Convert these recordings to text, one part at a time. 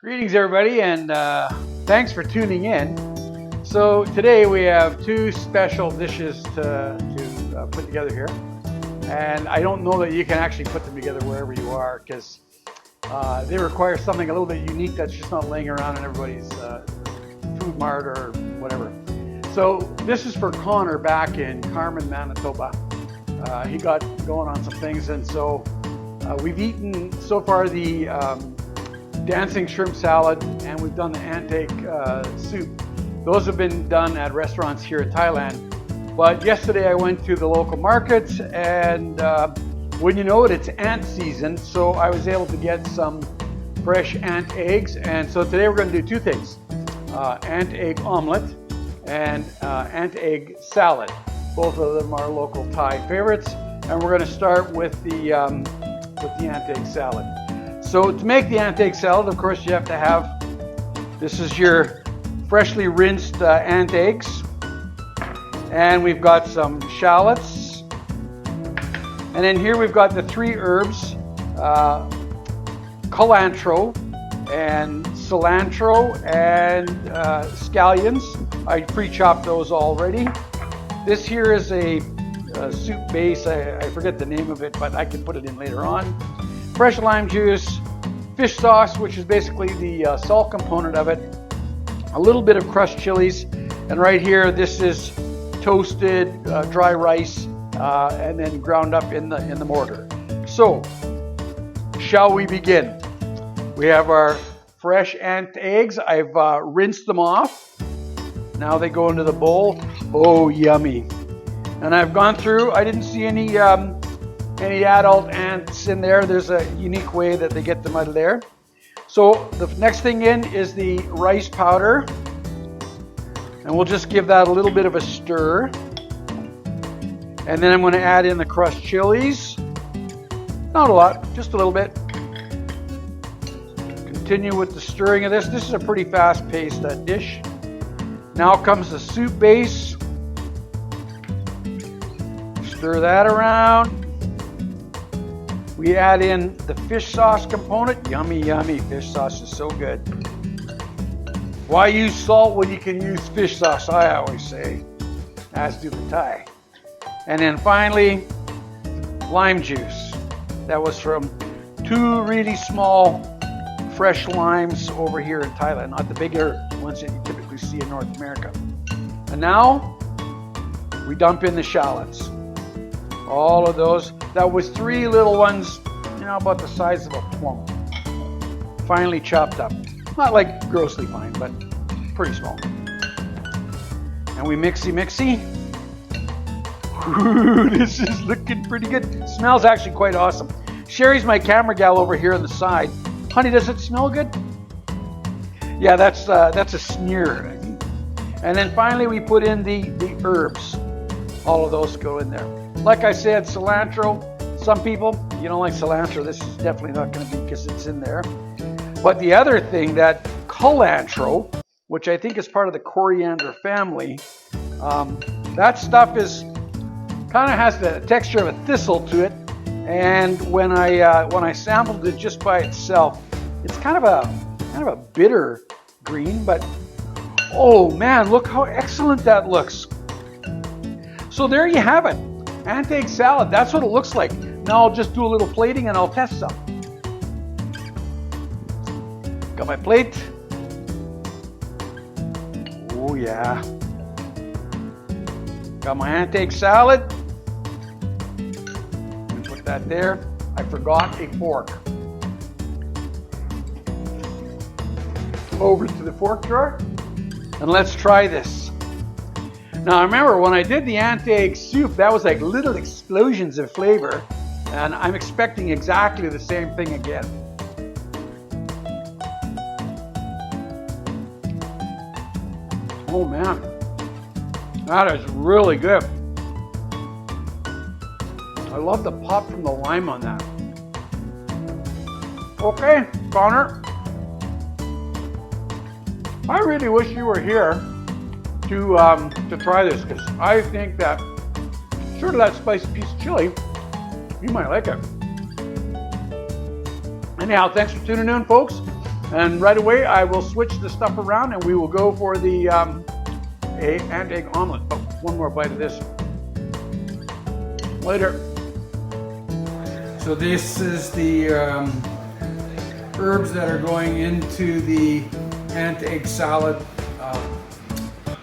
Greetings everybody, and thanks for tuning in. So today we have two special dishes to put together here, and I don't know that you can actually put them together wherever you are because they require something a little bit unique that's just not laying around in everybody's food mart or whatever. So this is for Connor back in Carmen, Manitoba. He got going on some things, and so we've eaten so far the dancing shrimp salad, and we've done the antake soup. Those have been done at restaurants here in Thailand. But yesterday I went to the local market, and wouldn't you know it, it's ant season. So I was able to get some fresh ant eggs. And so today we're going to do two things: ant egg omelette and ant egg salad. Both of them are local Thai favorites. And we're going to start with the ant egg salad. So to make the ant egg salad, of course, you have to have, this is your freshly rinsed ant eggs. And we've got some shallots. And then here we've got the three herbs, culantro and cilantro and scallions. I pre-chopped those already. This here is a soup base. I forget the name of it, but I can put it in later on. Fresh lime juice, fish sauce, which is basically the salt component of it, a little bit of crushed chilies, and right here this is toasted dry rice and then ground up in the mortar. So, shall we begin? We have our fresh ant eggs. I've rinsed them off. Now they go into the bowl. Oh, yummy! And I've gone through. I didn't see any adult ants in there. There's a unique way that they get them out of there. So the next thing in is the rice powder, and we'll just give that a little bit of a stir. And then I'm going to add in the crushed chilies. Not a lot, just a little bit. Continue with the stirring of this. This is a pretty fast-paced dish. Now comes the soup base. Stir that around. We add in the fish sauce component. Yummy, yummy. Fish sauce is so good. Why use salt when you can use fish sauce, I always say, as do the Thai. And then finally, lime juice. That was from two really small fresh limes over here in Thailand, not the bigger ones that you typically see in North America. And now, we dump in the shallots. All of those. That was three little ones, about the size of a plum. Finely chopped up. Not like grossly fine, but pretty small. And we mixy. Ooh, this is looking pretty good. It smells actually quite awesome. Sherry's my camera gal over here on the side. Honey, does it smell good? Yeah, that's a sneer. And then finally we put in the herbs. All of those go in there. Like I said, cilantro. Some people, you don't like cilantro. This is definitely not going to be because it's in there. But the other thing, that culantro, which I think is part of the coriander family, that stuff is kind of has the texture of a thistle to it. And when I sampled it just by itself, it's kind of a bitter green. But oh man, look how excellent that looks. So there you have it. Ant egg salad, that's what it looks like. Now I'll just do a little plating and I'll test some. Got my plate. Oh yeah. Got my ant egg salad. Put that there. I forgot a fork. Over to the fork drawer. And let's try this. Now, I remember when I did the ant egg soup, that was like little explosions of flavor, and I'm expecting exactly the same thing again. Oh man, that is really good. I love the pop from the lime on that. Okay, Connor, I really wish you were here to try this, because I think that sort of that spicy piece of chili, you might like it. Anyhow, thanks for tuning in, folks. And right away, I will switch the stuff around and we will go for the ant egg omelet. Oh, one more bite of this. Later. So this is the herbs that are going into the ant egg salad.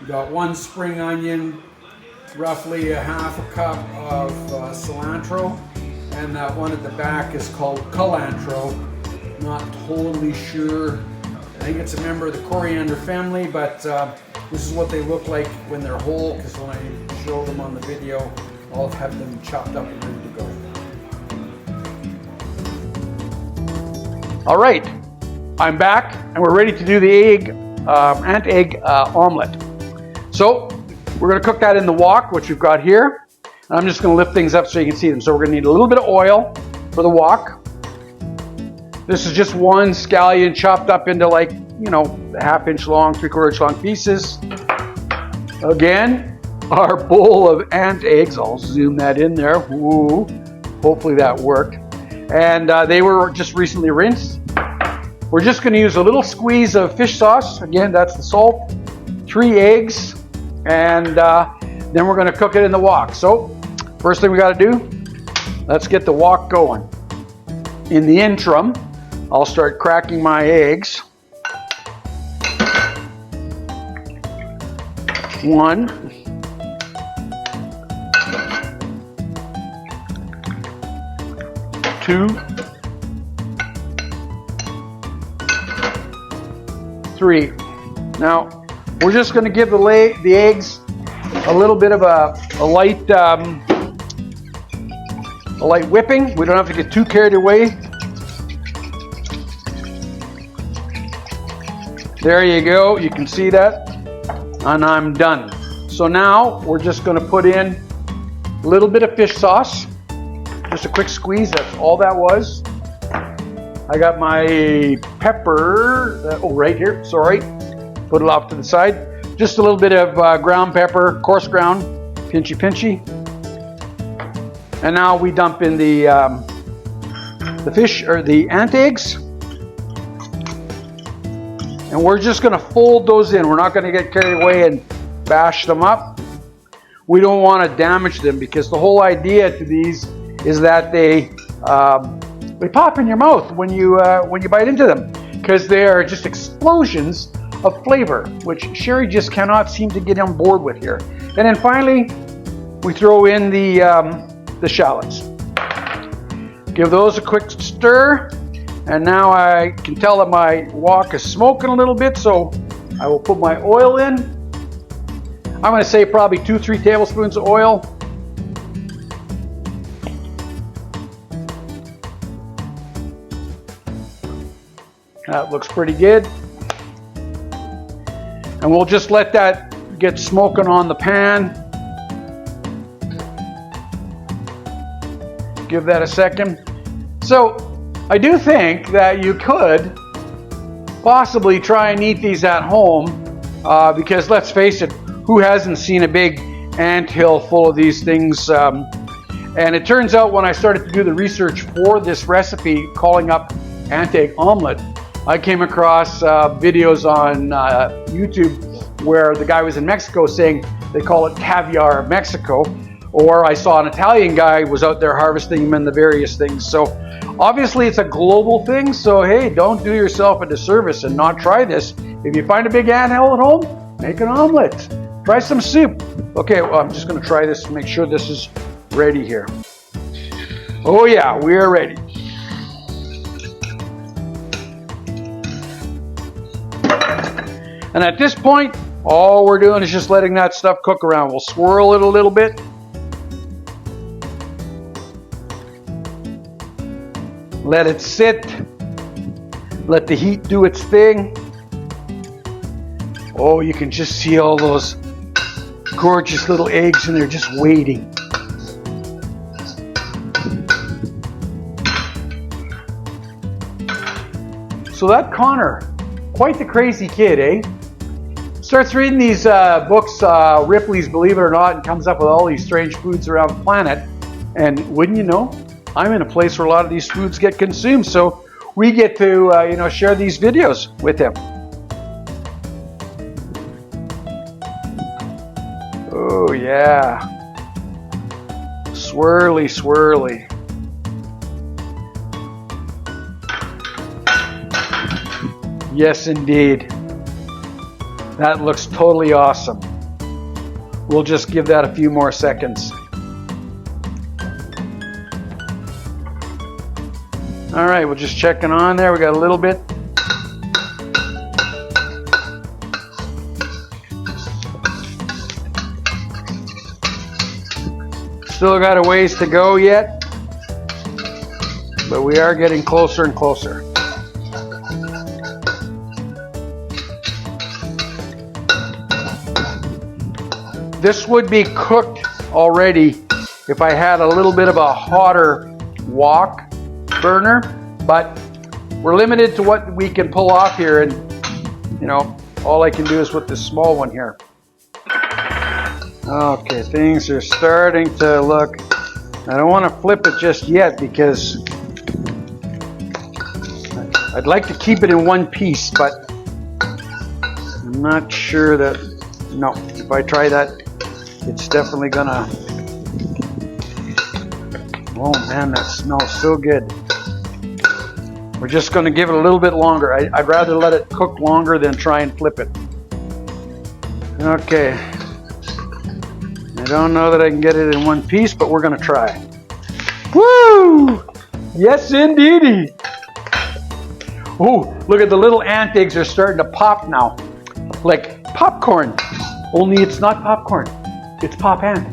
We got 1 spring onion, roughly a half a cup of cilantro, and that one at the back is called culantro. Not totally sure. I think it's a member of the coriander family, but this is what they look like when they're whole, because when I show them on the video, I'll have them chopped up and ready to go. All right, I'm back and we're ready to do the ant egg omelet. So we're going to cook that in the wok, which we've got here. And I'm just going to lift things up so you can see them. So we're going to need a little bit of oil for the wok. This is just 1 scallion chopped up into, like, you know, 1/2 inch long, 3/4 inch long pieces. Again, our bowl of ant eggs. I'll zoom that in there. Ooh, hopefully that worked. And they were just recently rinsed. We're just going to use a little squeeze of fish sauce. Again, that's the salt. 3 eggs. And then we're going to cook it in the wok. So first thing we got to do, let's get the wok going. In the interim, I'll start cracking my eggs. 1, 2, 3. Now we're just going to give the eggs a little bit of a light whipping. We don't have to get too carried away. There you go, you can see that, and I'm done. So now we're just going to put in a little bit of fish sauce, just a quick squeeze, that's all that was. I got my pepper, right here, sorry, put it off to the side. Just a little bit of ground pepper, coarse ground, pinchy. And now we dump in the fish, or the ant eggs. And we're just going to fold those in. We're not going to get carried away and bash them up. We don't want to damage them, because the whole idea to these is that they pop in your mouth when you bite into them, because they are just explosions of flavor, which Sherry just cannot seem to get on board with here. And then finally, we throw in the shallots. Give those a quick stir. And now I can tell that my wok is smoking a little bit, so I will put my oil in. I'm going to say probably 2-3 tablespoons of oil. That looks pretty good. And we'll just let that get smoking on the pan. Give that a second. So I do think that you could possibly try and eat these at home, because let's face it, who hasn't seen a big ant hill full of these things? And it turns out when I started to do the research for this recipe, calling up ant egg omelet, I came across videos on YouTube where the guy was in Mexico saying they call it caviar of Mexico, or I saw an Italian guy was out there harvesting them and the various things. So obviously it's a global thing, so hey, don't do yourself a disservice and not try this. If you find a big ant hill at home, make an omelet. Try some soup. Okay, well, I'm just going to try this to make sure this is ready here. Oh yeah, we are ready. And at this point, all we're doing is just letting that stuff cook around. We'll swirl it a little bit. Let it sit. Let the heat do its thing. Oh, you can just see all those gorgeous little eggs and they're just waiting. So that Connor, quite the crazy kid, eh? Starts reading these books, Ripley's Believe It or Not, and comes up with all these strange foods around the planet. And wouldn't you know, I'm in a place where a lot of these foods get consumed. So we get to share these videos with him. Oh yeah, swirly, swirly. Yes, indeed. That looks totally awesome. We'll just give that a few more seconds. All right, we're just checking on there. We got a little bit. Still got a ways to go yet, but we are getting closer and closer. This would be cooked already if I had a little bit of a hotter wok burner, but we're limited to what we can pull off here, and all I can do is with this small one here. Okay, things are starting to look, I don't want to flip it just yet because I'd like to keep it in one piece, but I'm not sure that, no, if I try that, it's definitely gonna, oh man, that smells so good. We're just gonna give it a little bit longer. I'd rather let it cook longer than try and flip it. Okay. I don't know that I can get it in one piece, but we're gonna try. Woo! Yes, indeedy. Oh, look at the little ant eggs are starting to pop now. Like popcorn. Only it's not popcorn. It's pop ant.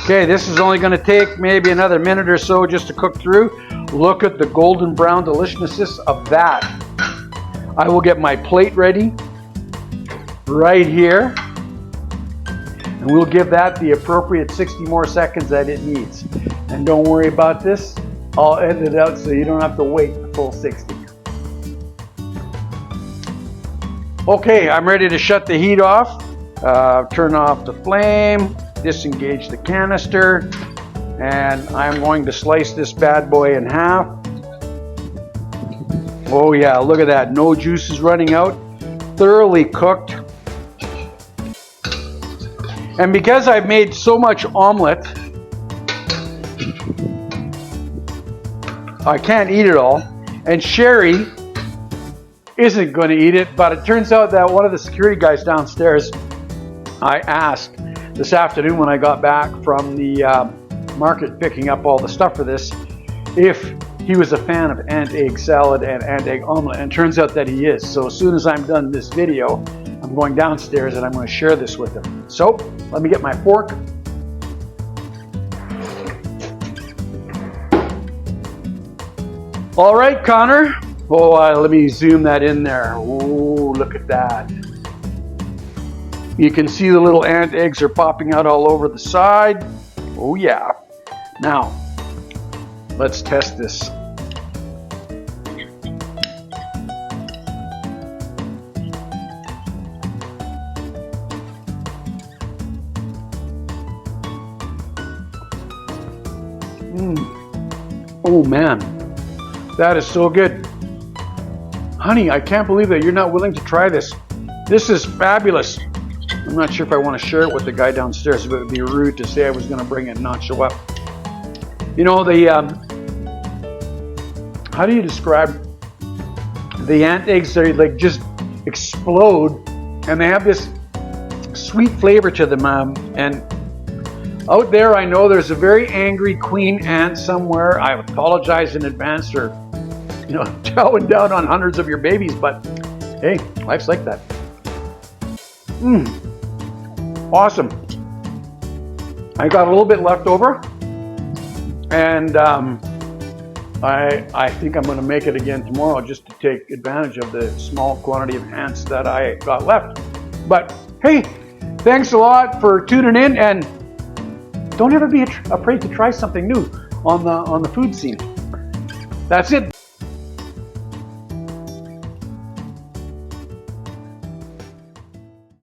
Okay, this is only gonna take maybe another minute or so just to cook through. Look at the golden brown deliciousness of that. I will get my plate ready right here, and we'll give that the appropriate 60 more seconds that it needs. And don't worry about this, I'll edit it out so you don't have to wait the full 60. Okay, I'm ready to shut the heat off, turn off the flame, disengage the canister, and I'm going to slice this bad boy in half. Oh yeah, look at that, no juices running out, thoroughly cooked. And because I've made so much omelette, I can't eat it all. And Sherry isn't going to eat it, but it turns out that one of the security guys downstairs, I asked this afternoon when I got back from the market picking up all the stuff for this, if he was a fan of ant egg salad and ant egg omelette, and it turns out that he is. So as soon as I'm done this video, I'm going downstairs and I'm going to share this with him. So let me get my fork. All right, Connor. Oh, let me zoom that in there. Oh, look at that. You can see the little ant eggs are popping out all over the side. Oh yeah. Now, let's test this. Oh man, that is so good. Honey, I can't believe that you're not willing to try this. This is fabulous. I'm not sure if I want to share it with the guy downstairs, but it would be rude to say I was going to bring it and not show up. You know, how do you describe the ant eggs? They like just explode, and they have this sweet flavor to them. And out there, I know there's a very angry queen ant somewhere. I apologize in advance for, chowing down on hundreds of your babies, but hey, life's like that. Awesome. I got a little bit left over, and I think I'm going to make it again tomorrow just to take advantage of the small quantity of ants that I got left. But hey, thanks a lot for tuning in, and don't ever be afraid to try something new on the food scene. That's it.